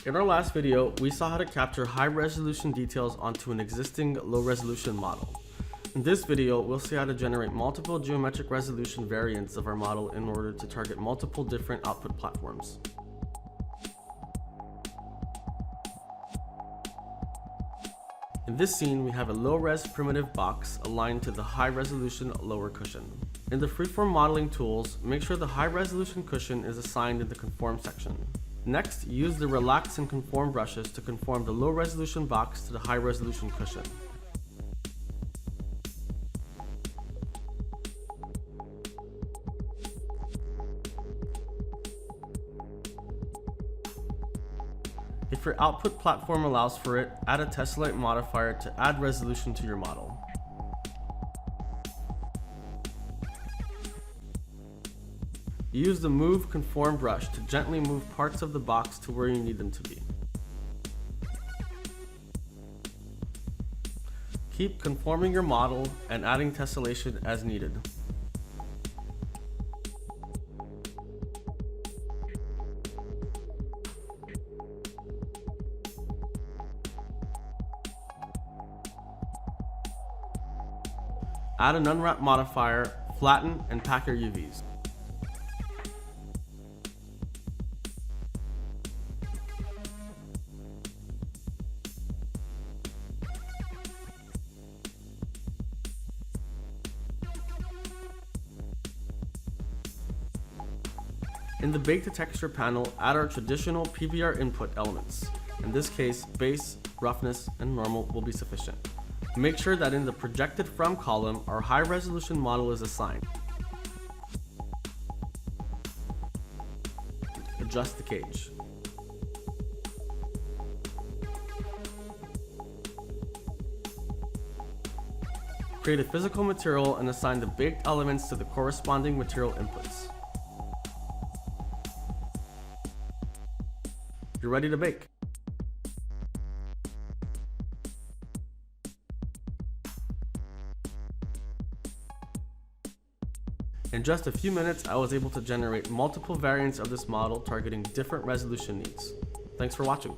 In our last video, we saw how to capture high-resolution details onto an existing low-resolution model. In this video, we'll see how to generate multiple geometric resolution variants of our model in order to target multiple different output platforms. In this scene, we have a low-res primitive box aligned to the high-resolution lower cushion. In the freeform modeling tools, make sure the high-resolution cushion is assigned in the conform section. Next, use the relax and conform brushes to conform the low-resolution box to the high-resolution cushion. If your output platform allows for it, add a tessellate modifier to add resolution to your model. Use the Move Conform brush to gently move parts of the box to where you need them to be. Keep conforming your model and adding tessellation as needed. Add an unwrap modifier, flatten, and pack your UVs. In the Bake to Texture panel, add our traditional PBR input elements. In this case, base, roughness, and normal will be sufficient. Make sure that in the projected from column, our high resolution model is assigned. Adjust the cage. Create a physical material and assign the baked elements to the corresponding material inputs. You're ready to bake. In just a few minutes, I was able to generate multiple variants of this model targeting different resolution needs. Thanks for watching.